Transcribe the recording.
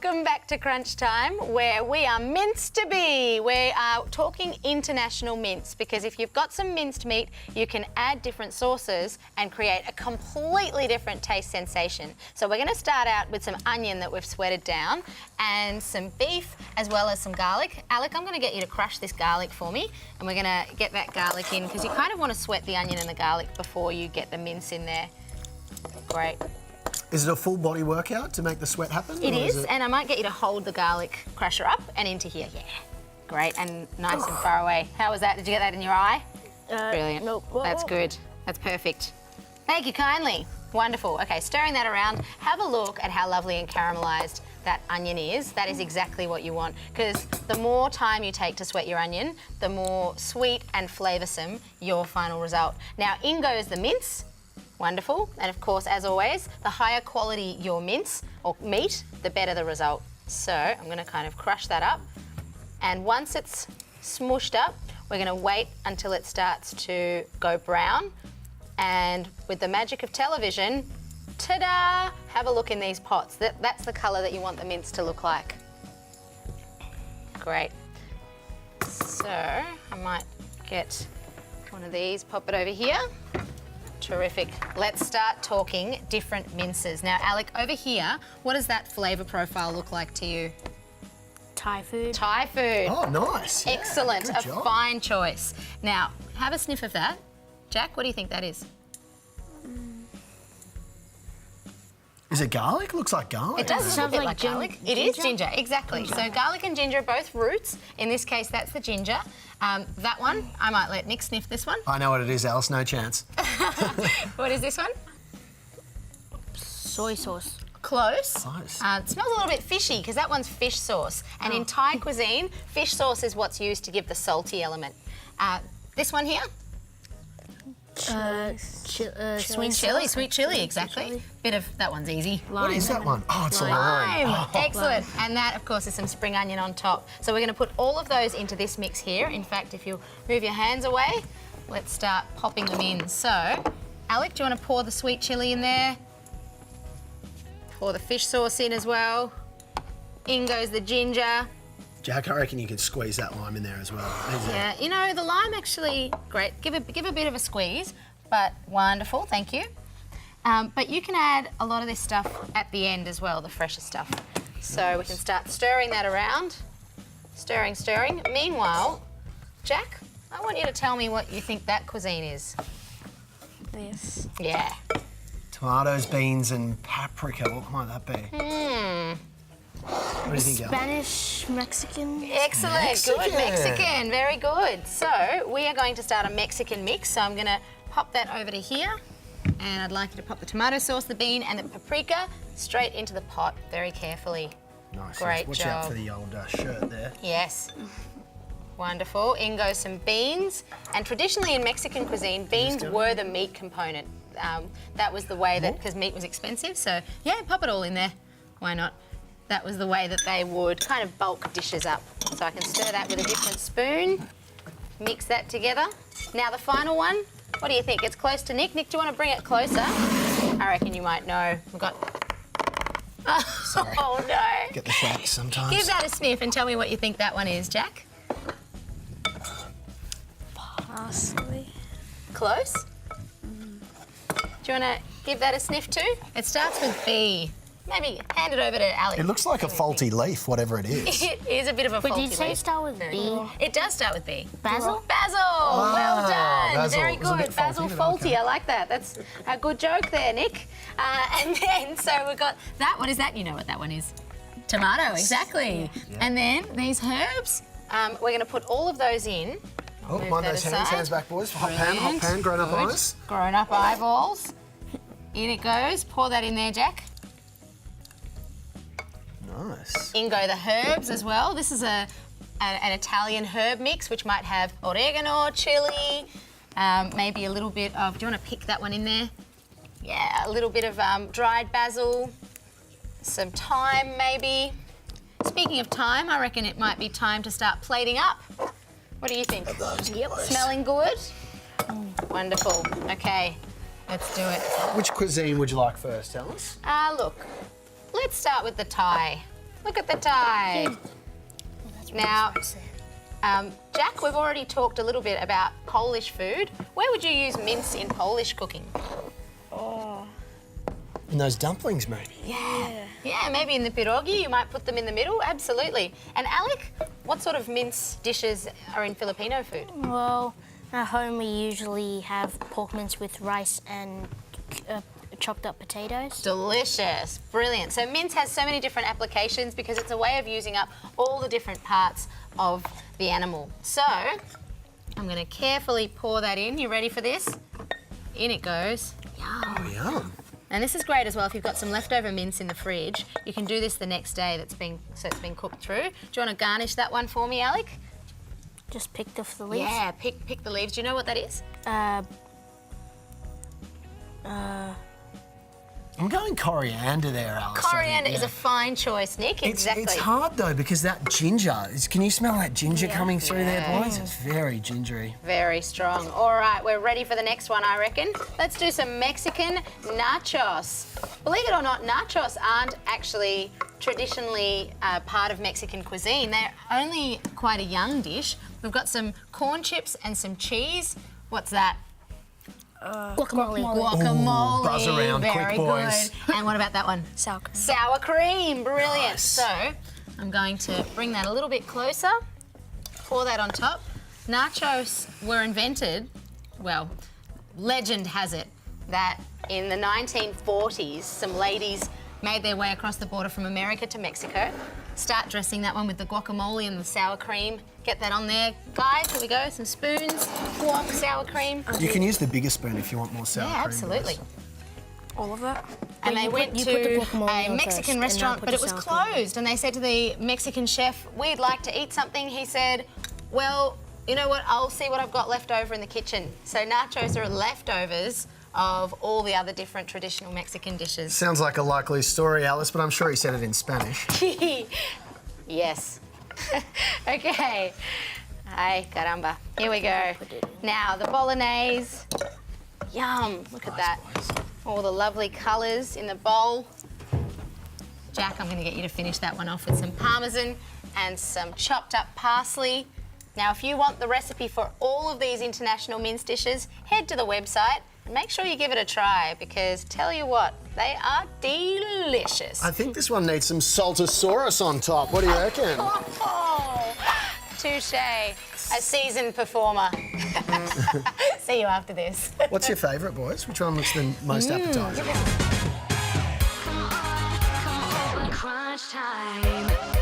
Welcome back to Crunch Time, where we are minced to be. We are talking international mince, because if you've got some minced meat, you can add different sauces and create a completely different taste sensation. So we're going to start out with some onion that we've sweated down and some beef as well as some garlic. Alec, I'm going to get you to crush this garlic for me, and we're going to get that garlic in because you kind of want to sweat the onion and the garlic before you get the mince in there. Great. Is it a full body workout to make the sweat happen? It is, and I might get you to hold the garlic crusher up and into here. Yeah, great, and nice and far away. How was that? Did you get that in your eye? Brilliant. Nope. That's good. That's perfect. Thank you kindly. Wonderful. Okay, stirring that around. Have a look at how lovely and caramelised that onion is. That is exactly what you want, because the more time you take to sweat your onion, the more sweet and flavoursome your final result. Now, in goes the mince. Wonderful. And of course, as always, the higher quality your mince or meat, the better the result. So I'm going to kind of crush that up. And once it's smooshed up, we're going to wait until it starts to go brown. And with the magic of television, ta-da! Have a look in these pots. That's the colour that you want the mince to look like. Great. So I might get one of these, pop it over here. Terrific. Let's start talking different minces. Now, Alec, over here, what does that flavour profile look like to you? Thai food. Thai food. Oh, nice. Yeah, excellent. good A job. fine choice. Now, have a sniff of that. Jack, what do you think that is? Is it garlic? Looks like garlic. It does look a Sounds bit like like garlic. It is ginger, exactly. So garlic and ginger are both roots. In this case, that's the ginger. That one, I might let Nick sniff this one. I know what it is, Alice. No chance. What is this one? Soy sauce. Close. Close. It smells a little bit fishy because that one's fish sauce. And in Thai cuisine, fish sauce is what's used to give the salty element. This one here? Sweet Sweet chili, exactly. Bit of, that one's easy. What is that one? Oh, it's a lime. Lime. Oh. Excellent. And that, of course, is some spring onion on top. So we're going to put all of those into this mix here. In fact, if you move your hands away, let's start popping them in. So, Alec, do you want to pour the sweet chili in there? Pour the fish sauce in as well. In goes the ginger. Jack, I reckon you could squeeze that lime in there as well. Yeah, you know, the lime actually, great. Give a bit of a squeeze, but wonderful, thank you. But you can add a lot of this stuff at the end as well, the fresher stuff. So we can start stirring that around. Stirring, stirring. Meanwhile, Jack, I want you to tell me what you think that cuisine is. This. Yeah. Tomatoes, beans, and paprika. What might that be? What do you think, Alice? Spanish, Mexican. Excellent, Mexican. good, Mexican, very good. So we are going to start a Mexican mix. So I'm going to pop that over to here. And I'd like you to pop the tomato sauce, the bean and the paprika straight into the pot very carefully. Nice. Great Watch job. out for the old shirt there. Yes. Wonderful. In goes some beans. And traditionally in Mexican cuisine, beans were the meat component. That was the way that, because meat was expensive. So yeah, pop it all in there. Why not? That was the way that they would kind of bulk dishes up. So I can stir that with a different spoon, mix that together. Now the final one, what do you think? It's close to Nick. Nick, do you want to bring it closer? I reckon you might know. We've got... Sorry. Oh no. Get the shakes sometimes. Give that a sniff and tell me what you think that one is, Jack. Parsley. Close? Do you want to give that a sniff too? It starts with B. Maybe hand it over to Alex. It looks like a faulty leaf, whatever it is. It is a bit of a faulty Did you say leaf. start with B? It does start with B. Basil? Basil! Well done! basil. Very It was a good. bit Basil faulty, but faulty. okay. I like that. That's a good joke there, Nick. And then, so we've got that. What is that? You know what that one is. Tomato, exactly. Yeah. And then these herbs, we're going to put all of those in. Oh, Move mind that those hands. aside. Hands back, boys. Hot Brilliant. pan, grown up Good. eyes. Grown up eyeballs. In it goes. Pour that in there, Jack. Nice. In go the herbs as well. This is an Italian herb mix, which might have oregano, chili, maybe a little bit of, do you want to pick that one in there? Yeah, a little bit of dried basil, some thyme maybe. Speaking of thyme, I reckon it might be time to start plating up. What do you think? Yep. Smelling good? Wonderful. Okay, let's do it. Which cuisine would you like first, Alice? Look, let's start with the Thai. Look at the tide. Now, Jack, we've already talked a little bit about Polish food. Where would you use mince in Polish cooking? Oh. And those dumplings, maybe. Yeah, maybe in the pierogi, you might put them in the middle. Absolutely. And Alec, what sort of mince dishes are in Filipino food? Well, at home we usually have pork mince with rice and chopped up potatoes. Delicious, brilliant. So mince has so many different applications because it's a way of using up all the different parts of the animal. So I'm going to carefully pour that in. You ready for this? In it goes. Yum. Oh, yum. And this is great as well if you've got some leftover mince in the fridge. You can do this the next day so it's been cooked through. Do you want to garnish that one for me, Alec? Just picked off the leaves. Yeah, pick the leaves. Do you know what that is? I'm going coriander there, Alice. Coriander is a fine choice, Nick. Exactly. It's hard though because that ginger. Can you smell that ginger coming through there, boys? It's very gingery. Very strong. All right, we're ready for the next one, I reckon. Let's do some Mexican nachos. Believe it or not, nachos aren't actually traditionally part of Mexican cuisine. They're only quite a young dish. We've got some corn chips and some cheese. What's that? Guacamole. Guacamole. Ooh, buzz around, Very quick, boys. good. And what about that one? Sour cream. Sour cream. Brilliant. Nice. So I'm going to bring that a little bit closer. Pour that on top. Nachos were invented, well, legend has it that in the 1940s, some ladies made their way across the border from America to Mexico. Start dressing that one with the guacamole and the sour cream. Get that on there. Guys, here we go, some spoons, guac, sour cream. You can use the bigger spoon if you want more sour Yeah, cream. absolutely. boys. All of it. And they went you to put the guacamole a on Mexican first, and restaurant, I'll put but it the was sour cream. closed. And they said to the Mexican chef, we'd like to eat something. He said, well, you know what, I'll see what I've got left over in the kitchen. So nachos are leftovers of all the other different traditional Mexican dishes. Sounds like a likely story, Alice, but I'm sure he said it in Spanish. Yes. Okay. Ay, caramba. Here we go. Now, the bolognese. Yum. Look at that. All the lovely colours in the bowl. Jack, I'm going to get you to finish that one off with some parmesan and some chopped up parsley. Now, if you want the recipe for all of these international mince dishes, head to the website and make sure you give it a try because tell you what, they are delicious. I think this one needs some saltosaurus on top. What do you reckon? Oh, touche. A seasoned performer. See you after this. What's your favourite, boys? Which one looks the most appetising? Come on, crunch time.